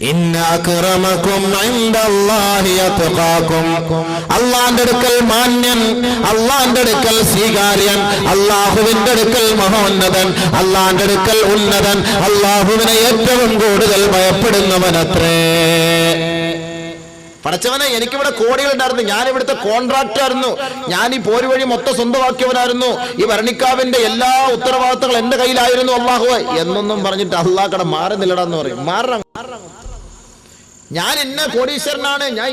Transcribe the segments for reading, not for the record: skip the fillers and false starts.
ഇന്ന അക്രമകും ഇൻദല്ലാഹി അത്ഖാകും. അല്ലാഹുവിന്റെ അടുക്കൽ മാന്യൻ, അല്ലാഹുവിന്റെ അടുക്കൽ സ്വീകാര്യൻ, അല്ലാഹുവിന്റെ അടുക്കൽ മഹോന്നതൻ, അല്ലാഹുവിന്റെ അടുക്കൽ ഉന്നതൻ, അല്ലാഹുവിനെ ഏറ്റവും കൂടുതൽ ഭയപ്പെടുന്നവനത്രേ. പടച്ചവനെ, എനിക്കിവിടെ കോടികളുണ്ടായിരുന്നു, ഞാൻ ഇവിടുത്തെ കോൺട്രാക്ടർ ആയിരുന്നു, ഞാൻ ഈ പോര് വഴി മൊത്തം സ്വന്തമാക്കിയവനായിരുന്നു, ഈ ഭരണിക്കാവിന്റെ എല്ലാ ഉത്തരവാദിത്തങ്ങളും എന്റെ കയ്യിലായിരുന്നു അല്ലാഹുവേ എന്നൊന്നും പറഞ്ഞിട്ട് അല്ലാഹ് മാറി നില്ലടാന്ന് പറയും. മാറണം. ഞാൻ ഇന്ന കോടീശ്വരനാണ്, ഞാൻ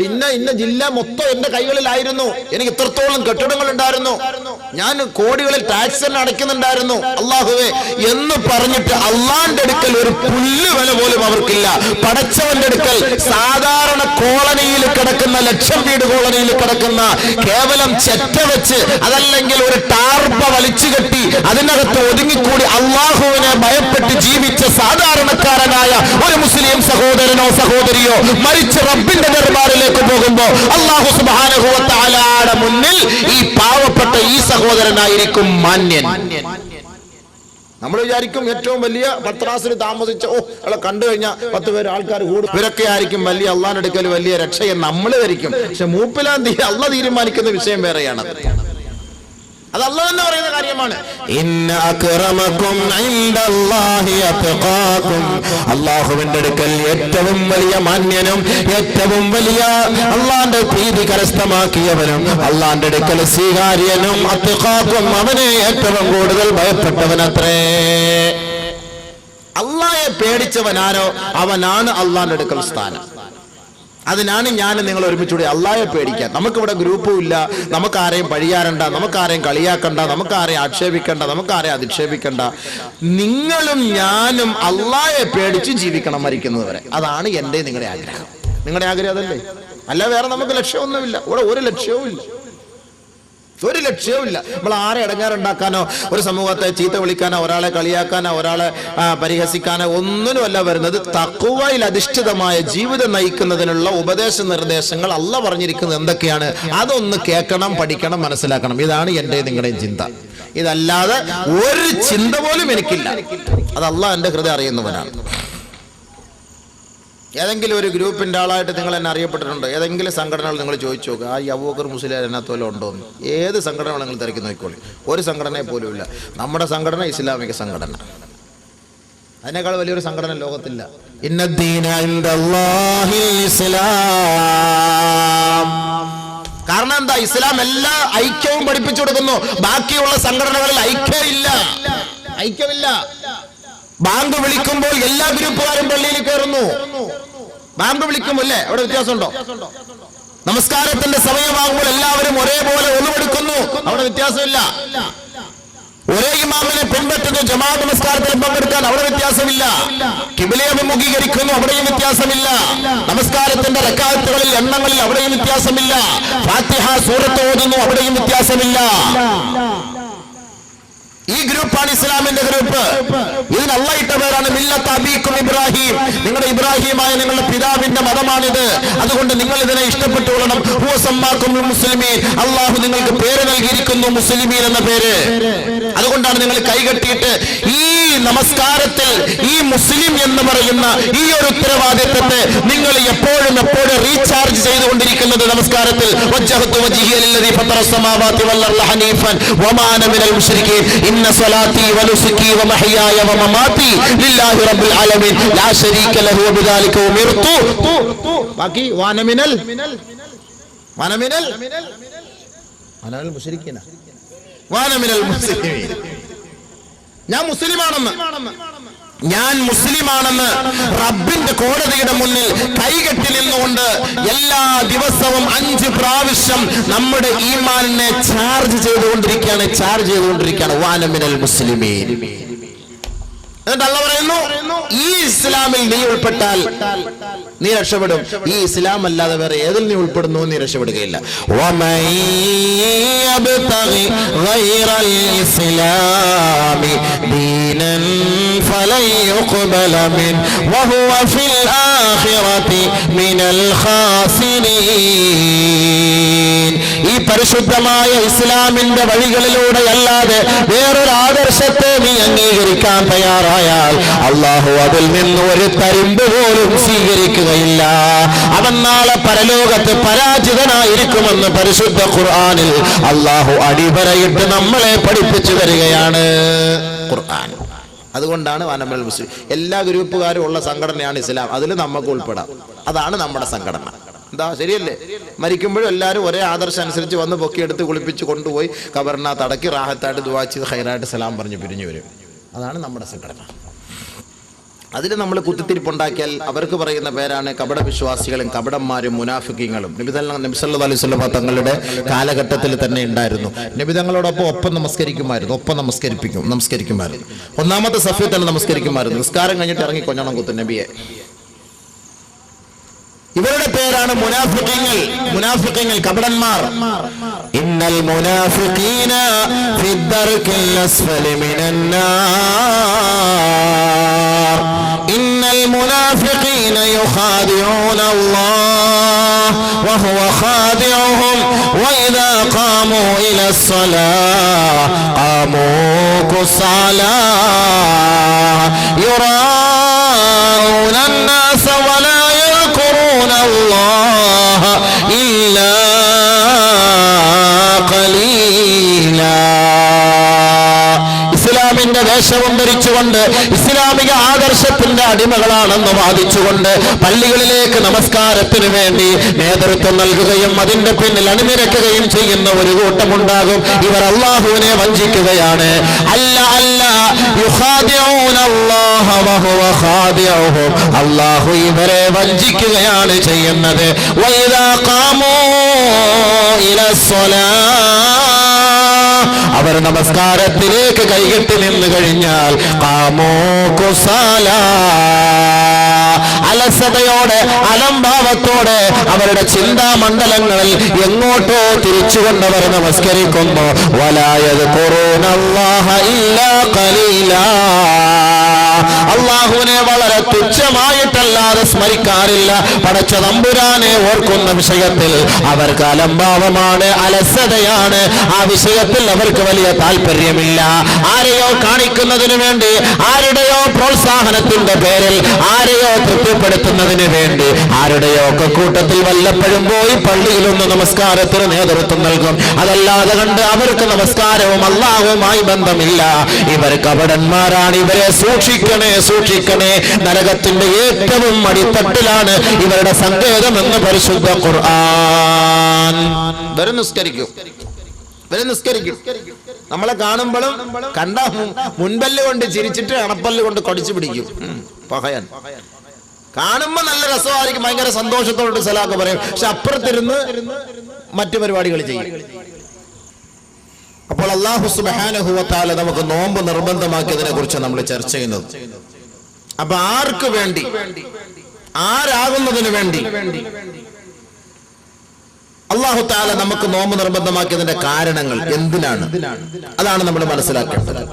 ഇന്ന ജില്ല മൊത്തം എന്റെ കൈകളിലായിരുന്നു, എനിക്ക് ഇത്രത്തോളം കെട്ടിടങ്ങൾ ഉണ്ടായിരുന്നു, ഞാൻ കോടികളിൽ ടാക്സ് തന്നെ അടയ്ക്കുന്നുണ്ടായിരുന്നു അല്ലാഹുവേ എന്ന് പറഞ്ഞിട്ട് അള്ളാന്റെ അടുക്കൽ ഒരു പുല്ല് വില പോലും അവർക്കില്ല. പടച്ചവന്റെ അടുക്കൽ സാധാരണ കോളനിയിൽ കിടക്കുന്ന, ലക്ഷം വീട് കോളനിയിൽ കിടക്കുന്ന കേവലം ചെറ്റ വെച്ച് അതല്ലെങ്കിൽ ഒരു ടാർപ്പ വലിച്ചു കെട്ടി അതിനകത്ത് ഒതുങ്ങിക്കൂടി അള്ളാഹുവിനെ ഭയപ്പെട്ട് ജീവിച്ച സാധാരണക്കാരനായ ഒരു മുസ്ലിം സഹോദരനോ സഹോദരിയോ മരിച്ച റബ്ബിന്റെ ദർബാറിലേക്ക് പോകുമ്പോ അല്ലാഹു സുബ്ഹാനഹു വ തആലയുടെ മുന്നിൽ ഈ പാവപ്പെട്ട ഈ സഹോദരനായിരിക്കും മാന്യൻ. നമ്മൾ വിചാരിക്കും ഏറ്റവും വലിയ പത്രാസിന് താമസിച്ച അവളെ കണ്ടു കഴിഞ്ഞാൽ 10 പേര് ആൾക്കാർ കൂടും, ഇവരൊക്കെ ആയിരിക്കും വലിയ അള്ളാന്റെ അടുക്കൽ വലിയ രക്ഷയെന്ന് നമ്മൾ ധരിക്കും. പക്ഷെ മൂപ്പിലാൻ അള്ളാഹ് തീരുമാനിക്കുന്ന വിഷയം വേറെയാണ്. അത് അല്ലാഹ് തന്നെ പറയുന്ന കാര്യമാണ്. ഇന്ന അക്രമകും ഇൻദല്ലാഹി അത്ഖാകും. അല്ലാഹുവിന്റെ അടുക്കൽ ഏറ്റവും വലിയ മാന്യനും ഏറ്റവും വലിയ അല്ലാഹുവിന്റെ പ്രീതി കരസ്ഥമാക്കിയവനും അല്ലാഹുവിന്റെ അടുക്കൽ സ്വീകാര്യനും അത്ഖാകും, അവനെ ഏറ്റവും കൂടുതൽ ഭയപ്പെട്ടവനത്രേ. അല്ലാഹയെ പേടിച്ചവനാരോ അവനാണ് അല്ലാഹുവിന്റെ അടുക്കൽ സ്ഥാനം. അതിനാണ് ഞാൻ നിങ്ങൾ ഒരുമിച്ചുകൂടി അള്ളാഹയെ പേടിക്കാൻ. നമുക്കിവിടെ ഗ്രൂപ്പും ഇല്ല, നമുക്കാരെയും പഴിയാറണ്ട, നമുക്കാരെയും കളിയാക്കണ്ട, നമുക്കാരെയും ആക്ഷേപിക്കണ്ട, നമുക്കാരെയും അധിക്ഷേപിക്കണ്ട. നിങ്ങളും ഞാനും അള്ളാഹയെ പേടിച്ച് ജീവിക്കണം മരിക്കുന്നത് വരെ. അതാണ് എൻ്റെ നിങ്ങളുടെ ആഗ്രഹം. നിങ്ങളുടെ ആഗ്രഹം അതല്ലേ? അല്ല, വേറെ നമുക്ക് ലക്ഷ്യമൊന്നുമില്ല. ഇവിടെ ഒരു ലക്ഷ്യവും ഇല്ല, ഒരു ലക്ഷ്യവുമില്ല. നമ്മൾ ആരെ ഇടങ്ങാറുണ്ടാക്കാനോ ഒരു സമൂഹത്തെ ചീത്ത വിളിക്കാനോ ഒരാളെ കളിയാക്കാനോ ഒരാളെ പരിഹസിക്കാനോ ഒന്നിനുമല്ല വരുന്നത്. തഖ്വയിൽ അധിഷ്ഠിതമായ ജീവിതം നയിക്കുന്നതിനുള്ള ഉപദേശ നിർദ്ദേശങ്ങൾ അല്ലാഹ് പറഞ്ഞിരിക്കുന്നത് എന്തൊക്കെയാണ്, അതൊന്ന് കേൾക്കണം, പഠിക്കണം, മനസ്സിലാക്കണം. ഇതാണ് എൻ്റെ നിങ്ങളുടെയും ചിന്ത. ഇതല്ലാതെ ഒരു ചിന്ത പോലും എനിക്കില്ല. അത് അല്ലാഹ് എൻ്റെ ഹൃദയം അറിയുന്നവനാണ്. ഏതെങ്കിലും ഒരു ഗ്രൂപ്പിൻ്റെ ആളായിട്ട് നിങ്ങൾ എന്നെ അറിയപ്പെട്ടിട്ടുണ്ടോ? ഏതെങ്കിലും സംഘടനകൾ നിങ്ങൾ ചോദിച്ചു നോക്കുക, ആ അബൂബക്കർ മുസ്ലിയാർ അതിനകത്ത് വല്ലതും ഉണ്ടോ എന്ന്. ഏത് സംഘടന നിങ്ങൾ തിരക്കി നോക്കിക്കോളി, ഒരു സംഘടനയെ പോലും ഇല്ല. നമ്മുടെ സംഘടന ഇസ്ലാമിക സംഘടന, അതിനേക്കാൾ വലിയൊരു സംഘടന ലോകത്തില്ല. ഇന്നദ്ദീന ഇൻദല്ലാഹിൽ ഇസ്ലാം. കാരണം എന്താ? ഇസ്ലാം എല്ലാ ഐക്യവും പഠിപ്പിച്ചു കൊടുക്കുന്നു. ബാക്കിയുള്ള സംഘടനകളിൽ ഐക്യമില്ല. ബാങ്ക് വിളിക്കുമ്പോൾ എല്ലാ ഗ്രൂപ്പുകാരും പള്ളിയിൽ കയറുന്നു. ബാങ്ക് വിളിക്കുമ്പോൾ അല്ലേ, അവിടെ വ്യത്യാസമുണ്ടോ? നമസ്കാരത്തിന്റെ സമയമാകുമ്പോൾ എല്ലാവരും ഒരേപോലെ ഒന്നുമെടുക്കുന്നു, അവിടെ വ്യത്യാസമില്ല. ഒരേ ഇമാമിനെ പിൻപറ്റുന്നു, ജമാഅത്ത് നമസ്കാരത്തിൽ പങ്കെടുക്കാൻ അവിടെ വ്യത്യാസമില്ല. ഖിബ്ലയെ അഭിമുഖീകരിക്കുന്നു, അവിടെയും വ്യത്യാസമില്ല. നമസ്കാരത്തിന്റെ റക്അത്തുകളിൽ എണ്ണങ്ങളിൽ അവിടെയും വ്യത്യാസമില്ല. ഫാത്തിഹ സൂറത്ത് ഓതുന്നു, അവിടെയും വ്യത്യാസമില്ല. ഈ ഗ്രൂപ്പാണ് ഇസ്ലാമിന്റെ ഗ്രൂപ്പ്. ഇതിന് അല്ലാഹ് ഇട്ട പേരാണ് മില്ലത്ത് അബീക്കും ഇബ്രാഹിം. നിങ്ങളുടെ ഇബ്രാഹിമായ നിങ്ങളുടെ പിതാവിന്റെ മതമാണിത്. അതുകൊണ്ട് നിങ്ങൾ ഇതിനെ ഇഷ്ടപ്പെട്ടുകൊള്ളണം. ഹുവ സമ്മാക്കും മുസ്ലിമീൻ. അല്ലാഹു നിങ്ങൾക്ക് പേര് നൽകിയിരിക്കുന്നു മുസ്ലിമീൻ എന്ന പേര്. അതുകൊണ്ടാണ് നിങ്ങൾ കൈകെട്ടിയിട്ട് ഈ നമസ്കാരത്തിൽ ഈ മുസ്ലിം എന്ന് പറയുന്ന ഈ ഒരു ഉത്തരവാദിത്വത്തെ നിങ്ങൾ എപ്പോഴും റീചാർജ് ചെയ്തുകൊണ്ടിരിക്കുന്നത്. നമസ്കാരത്തിൽ വജ്ജഹതു വജ്ഹിയ ലില്ലദീ ഫത്തറ അസ്സമാവാതി വൽ അർള ഹനീഫൻ വമാ അന മിനൽ മുശ്രികീൻ ഇന്ന സ്വലാത്തി വനുസുകി വമഹ്യായ വമമാതി ലില്ലാഹി റബ്ബിൽ ആലമീൻ ലാ ശരീക ലഹു വബിദാലിക ഉമിർതു. ബാക്കി വാന മിനൽ മുശ്രികീന വാന മിനൽ മുസ്ലിമീൻ. ഞാൻ മുസ്ലിമാണെന്ന് റബ്ബിന്റെ കോടതിയുടെ മുന്നിൽ കൈകെട്ടി നിന്നുകൊണ്ട് എല്ലാ ദിവസവും 5 പ്രാവശ്യം നമ്മുടെ ഈമാനിനെ ചാർജ് ചെയ്തുകൊണ്ടിരിക്കുകയാണ്. വാനമിനൽ മുസ്ലിമീൻ. എന്നിട്ട് അല്ലാഹ് പറയുന്നു, ഈ ഇസ്ലാമിൽ നീ ഉൾപ്പെട്ടാൽ നീ രക്ഷപ്പെടും. ഈ ഇസ്ലാം അല്ലാതെ വേറെ ഏതിൽ നീ ഉൾപ്പെടുന്നു നീ രക്ഷപ്പെടുകയില്ല. ഈ പരിശുദ്ധമായ ഇസ്ലാമിന്റെ വഴികളിലൂടെ അല്ലാതെ വേറൊരു ആദർശത്തെ നീ അംഗീകരിക്കാൻ തയ്യാറായാൽ അല്ലാഹു അതിൽ നിന്ന് ഒരു തരിമ്പ് പോലും സ്വീകരിക്കുകയില്ല. അവൻ നാളെ പരലോകത്ത് പരാജിതനായിരിക്കുമെന്ന് പരിശുദ്ധ ഖുർആനിൽ അല്ലാഹു അടിവരയിട്ട് നമ്മളെ പഠിപ്പിച്ചു വരികയാണ് ഖുർആൻ. അതുകൊണ്ടാണ് വനമൽ മുസ്ലിം എല്ലാ ഗ്രൂപ്പുകാരും ഉള്ള സംഘടനയാണ് ഇസ്ലാം. അതിൽ നമുക്ക് ഉൾപ്പെടാം. അതാണ് നമ്മുടെ സംഘടന. എന്താ ശരിയല്ലേ? മരിക്കുമ്പോഴും എല്ലാവരും ഒരേ ആദർശം അനുസരിച്ച് വന്ന് പൊക്കിയെടുത്ത് കുളിപ്പിച്ച് കൊണ്ടുപോയി ഖബറിനകത്ത് അടക്കി റാഹത്തായിട്ട് ദുആ ചെയ്ത് ഖൈറായിട്ട് സലാം പറഞ്ഞ് പിരിഞ്ഞു വരും. അതാണ് നമ്മുടെ സംഘടന. അതിൽ നമ്മൾ കുത്തിത്തിരിപ്പുണ്ടാക്കിയാൽ അവർക്ക് പറയുന്ന പേരാണ് കപട വിശ്വാസികളും കപടന്മാരും മുനാഫിക്കീങ്ങളും. നബി സല്ലല്ലാഹു അലൈഹി വസല്ലം തങ്ങളുടെ കാലഘട്ടത്തിൽ തന്നെ ഉണ്ടായിരുന്നു. നബി തങ്ങളോടൊപ്പം ഒപ്പം നമസ്കരിക്കുമായിരുന്നു, ഒപ്പം നമസ്കരിക്കുമായിരുന്നു. ഒന്നാമത്തെ സഫിൽ തന്നെ നമസ്കരിക്കുമായിരുന്നു. നിസ്കാരം കഴിഞ്ഞിട്ട് ഇറങ്ങി കൊഞ്ഞണം കുത്തും നബിയെ. ഇവരുടെ പേരാണ് മുനാഫിഖീങ്ങൾ, കപടന്മാർ. ഇന്നൽ മുനാഫിഖീന ഫിദ്ദർകിൽ അസ്ഫലി മിനന്നാർ ഇന്നൽ മുനാഫിഖീന യുഖാദിഊന അല്ലാഹ് വഹുവ ഖാദിഉഹും വഇദാ ഖാമൂ ഇലസ്സലാഹ് ഖാമൂ കുസാലാ യുറാഊന അന്നാസ വലാ الله إلا قليلا. ഇസ്ലാമിന്റെ വേഷവും ധരിച്ചുകൊണ്ട് ഇസ്ലാമിക ആദർശത്തിന്റെ അടിമകളാണെന്ന് വാദിച്ചുകൊണ്ട് പള്ളികളിലേക്ക് നമസ്കാരത്തിന് വേണ്ടി നേതൃത്വം നൽകുകയും അതിന്റെ പിന്നിൽ അണിനിരക്കുകയും ചെയ്യുന്ന ഒരു കൂട്ടമുണ്ടാകും. ഇവർ അല്ലാഹുവിനെ വഞ്ചിക്കുകയാണ്. അല്ലാഹു ഇവരെ വഞ്ചിക്കുകയാണ് ചെയ്യുന്നത്. വഇദാ ഖാമൂ അവർ നമസ്കാരത്തിലേക്ക് കൈകെട്ടി നിന്ന് കഴിഞ്ഞാൽ ഖാമൂ കുസാലാ, അലസതയോടെ അലംഭാവത്തോടെ അവരുടെ ചിന്താമണ്ഡലങ്ങളിൽ എങ്ങോട്ടോ തിരിച്ചുകൊണ്ടവർ നമസ്കരിക്കുന്നു. വലാ യദ്കുറൂനല്ലാഹ ഇല്ലാ ഖലീലാ, അല്ലാഹുവിനെ വളരെ തുച്ഛമായിട്ടല്ലാതെ സ്മരിക്കാറില്ല. പടച്ച തമ്പുരാനെ ഓർക്കുന്ന വിഷയത്തിൽ അവർക്ക് അലംഭാവമാണ്, അലസതയാണ്. ആ വിഷയത്തിൽ അവർക്ക് വലിയ താല്പര്യമില്ല. ആരെയോ കാണിക്കുന്നതിന് വേണ്ടി, ആരുടെയോ പ്രോത്സാഹനത്തിന്റെ പേരിൽ, ആരെയോ തൃപ്തിപ്പെടുത്തുന്നതിന് വേണ്ടി, ആരുടെയോ ഒക്കെ കൂട്ടത്തിൽ വല്ലപ്പോഴും പോയി പള്ളിയിലൊന്ന് നമസ്കാരത്തിന് നേതൃത്വം നൽകും. അതല്ലാതെ കണ്ട് അവർക്ക് നമസ്കാരവും അല്ലാഹുവുമായി ബന്ധമില്ല. ഇവർ കപടന്മാരാണ്. ഇവരെ സൂക്ഷിക്കണേ. നരകത്തിന്റെ ഏറ്റവും അടിത്തട്ടിലാണ് ഇവരുടെ സങ്കേതം എന്ന് പരിശുദ്ധ ഖുർആൻ. വരെ നിസ്കരിക്കും. നമ്മളെ കാണുമ്പോഴും കണ്ട മുൻപല്ല് കൊണ്ട് ചിരിച്ചിട്ട് അണപ്പല്ല് കൊണ്ട് കടിച്ചു പിടിക്കും. പഹയൻ കാണുമ്പോ നല്ല രസമായിരിക്കും, ഭയങ്കര സന്തോഷത്തോട് സലാക്ക് പറയും. പക്ഷെ അപ്പുറത്തിരുന്ന് മറ്റു പരിപാടികൾ ചെയ്യും. അപ്പോൾ അല്ലാഹു സുബ്ഹാനഹു വ തആല നമുക്ക് നോമ്പ് നിർബന്ധമാക്കിയതിനെ കുറിച്ച് നമ്മൾ ചർച്ച ചെയ്യുന്നത്. അപ്പൊ ആർക്ക് വേണ്ടി, ആരാകുന്നതിന് വേണ്ടി അല്ലാഹു തആല നമുക്ക് നോമ്പ് നിർബന്ധമാക്കിയതിന്റെ കാരണങ്ങൾ എന്തിനാണ്? അതാണ് നമ്മൾ മനസ്സിലാക്കേണ്ടത്.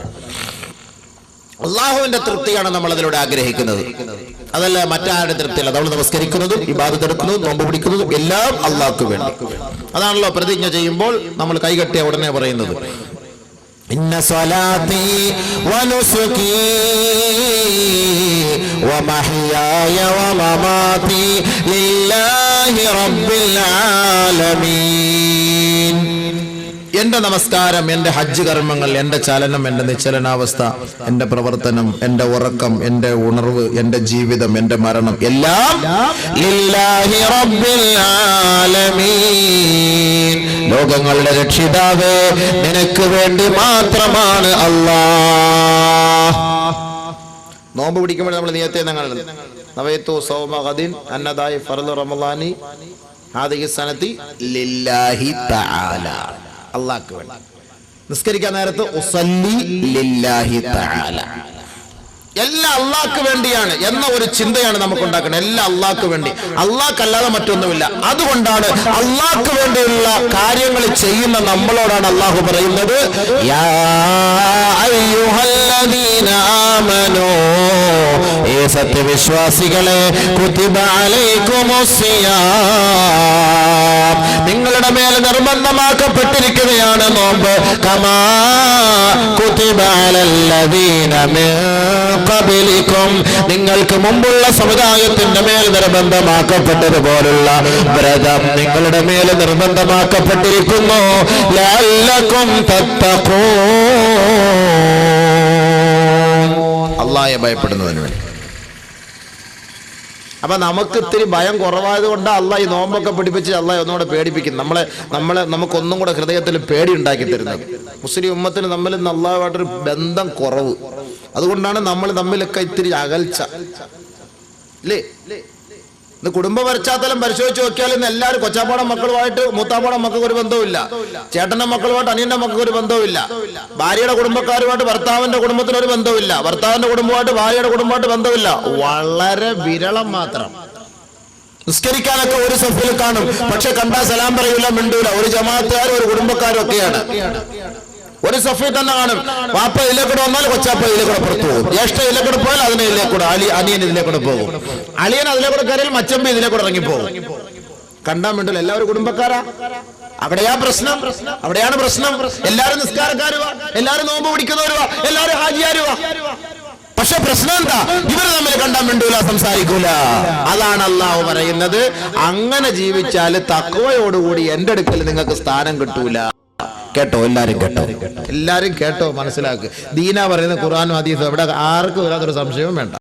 അല്ലാഹുവിന്റെ തൃപ്തിയാണ് നമ്മൾ അതിലൂടെ ആഗ്രഹിക്കുന്നത്, അതല്ല മറ്റാരുടെ തൃപ്തിയല്ല. നമ്മൾ നമസ്കരിക്കുന്നതും ഇബാദത്ത് എടുക്കുന്നതും നോമ്പ് പിടിക്കുന്നതും എല്ലാം അല്ലാഹുക്ക് വേണ്ടി. അതാണല്ലോ പ്രതിജ്ഞ ചെയ്യുമ്പോൾ നമ്മൾ കൈകെട്ടിയ ഉടനെ പറയുന്നത്, ഇന്ന സ്വലാത്തി വനുസുകി വമഹ്യായ വമമാതി ലില്ലാഹി റബ്ബിൽ ആലമീൻ. എന്റെ നമസ്കാരം, എന്റെ ഹജ്ജ് കർമ്മങ്ങൾ, എന്റെ ചലനം, എന്റെ നിശ്ചലനാവസ്ഥ, എന്റെ പ്രവർത്തനം, എന്റെ ഉറക്കം, എന്റെ ഉണർവ്, എന്റെ ജീവിതം, എന്റെ മരണം എല്ലാം ലില്ലാഹി റബ്ബിൽ ആലമീൻ, ലോകങ്ങളുടെ രക്ഷിതാവേ നിനക്ക് വേണ്ടി മാത്രമാണ് അല്ലാഹ്. നോമ്പ് പിടിക്കുമ്പോൾ നമ്മൾ നിയത്തെ നവയത്തു സൗമ ഗദിൻ അന്നദായി ഫർദ് റമളാനി ഹാദിഹി സനതി ലില്ലാഹി തആല, അല്ലാഹുക്ക് വേണ്ടി. നിസ്കരിക്കാൻ നേരത്ത് ഉസല്ലി ലില്ലാഹി തആല, എല്ലാം അല്ലാഹുക്ക് വേണ്ടിയാണ് എന്ന ഒരു ചിന്തയാണ് നമുക്ക് ഉണ്ടാക്കുന്നത്. എല്ലാം അല്ലാഹുക്ക് വേണ്ടി, അല്ലാഹുക്കല്ലാതെ മറ്റൊന്നുമില്ല. അതുകൊണ്ടാണ് അല്ലാഹുക്ക് വേണ്ടിയുള്ള കാര്യങ്ങൾ ചെയ്യുന്ന നമ്മളോടാണ് അല്ലാഹു പറയുന്നത്, യാ അയ്യുഹല്ലദീന ആമനൂ, ഏ സത്യവിശ്വാസികളെ കുതിബ അലൈക്കുമുസ്സിയാം, നിങ്ങളുടെ മേൽ നിർബന്ധമാക്കപ്പെട്ടിരിക്കുകയാണ് നോമ്പ്. കമാ കുതിബ അലല്ലദീന മിൻ ഖബ്ലികും, നിങ്ങൾക്ക് മുമ്പുള്ള സമുദായത്തിന്റെ മേൽ നിർബന്ധമാക്കപ്പെട്ടതുപോലുള്ള വ്രതം നിങ്ങളുടെ മേൽ നിർബന്ധമാക്കപ്പെട്ടിരിക്കുന്നു. ലഅല്ലകും തത്തഖൂൻ, അല്ലാഹയെ ഭയപ്പെടുന്നതിന് വേണ്ടി. അപ്പൊ നമുക്ക് ഇത്തിരി ഭയം കുറവായത് കൊണ്ട് അള്ളാഹ് ഈ നോമ്പൊക്കെ പിടിപ്പിച്ച് അള്ളാഹ് ഒന്നുകൂടെ പേടിപ്പിക്കും നമുക്കൊന്നും കൂടെ ഹൃദയത്തിൽ പേടി ഉണ്ടാക്കി തരുന്നത്. മുസ്ലിം ഉമ്മത്തിന് തമ്മിൽ അള്ളാഹുമായിട്ടൊരു ബന്ധം കുറവ്, അതുകൊണ്ടാണ് നമ്മൾ തമ്മിലൊക്കെ ഇത്തിരി അകൽച്ച അല്ലേ. ഇന്ന് കുടുംബ പശ്ചാത്തലം പരിശോധിച്ച് നോക്കിയാൽ ഇന്ന് എല്ലാവരും കൊച്ചാപ്പാടം മക്കളുമായിട്ട് മൂത്താപ്പാടം മക്കൾക്ക് ഒരു ബന്ധവുമില്ല, ചേട്ടന്റെ മക്കളുമായിട്ട് അനിയന്റെ മക്കൾക്ക് ഒരു ബന്ധവുമില്ല, ഭാര്യയുടെ കുടുംബക്കാരുമായിട്ട് ഭർത്താവിന്റെ കുടുംബത്തിന് ഒരു ബന്ധവുമില്ല, ഭർത്താവിന്റെ കുടുംബമായിട്ട് ഭാര്യയുടെ കുടുംബമായിട്ട് ബന്ധമില്ല. വളരെ വിരളം മാത്രം. നിസ്കരിക്കാനൊക്കെ ഒരു സഫിൽ കാണും, പക്ഷെ കണ്ടാ സലാം പറയൂല, മിണ്ടൂല. ഒരു ജമാഅത്തുകാരും ഒരു കുടുംബക്കാരും ഒക്കെയാണ്. ഒരു സഫിൽ തന്നെ കാണും, വാപ്പ ഇതിലേക്കൂടെ വന്നാൽ കൊച്ചാപ്പ ഇതിലേക്കൂടെ പുറത്തു പോകും, ജ്യേഷ്ഠ ഇതിലേക്കൂടെ പോയാൽ അതിനെ ഇതിലേക്കൂടെ, അനിയൻ ഇതിലേക്കൂടെ പോകും, അളിയൻ അതിലേക്കൂടെ കയറിയാൽ മച്ചമ്പി ഇതിലേക്കൂടെ ഇറങ്ങിപ്പോകും. കണ്ടാൻ വേണ്ടല്ലോ, എല്ലാവരും കുടുംബക്കാരാ. അവിടെയാ പ്രശ്നം, അവിടെയാണ് പ്രശ്നം. എല്ലാവരും നിസ്കാരക്കാരുവാ, എല്ലാവരും നോമ്പ് പിടിക്കുന്നവരുവാ, എല്ലാവരും ഹാജിയാരുവാ. പക്ഷെ പ്രശ്നം എന്താ? ഇവര് തമ്മിൽ കണ്ടാൻ വേണ്ടൂല, സംസാരിക്കൂല. അതാണ് അള്ളാഹു പറയുന്നത്, അങ്ങനെ ജീവിച്ചാല് തഖ്വയോടുകൂടി എന്റെ അടുക്കൽ നിങ്ങൾക്ക് സ്ഥാനം കിട്ടൂല. കേട്ടോ, എല്ലാരും കേട്ടോ, എല്ലാരും കേട്ടോ, മനസ്സിലാക്ക്. ദീന പറയുന്ന ഖുർആനും ഹദീസും ഇവിടെ ആർക്കും വരാത്തൊരു സംശയവും വേണ്ട.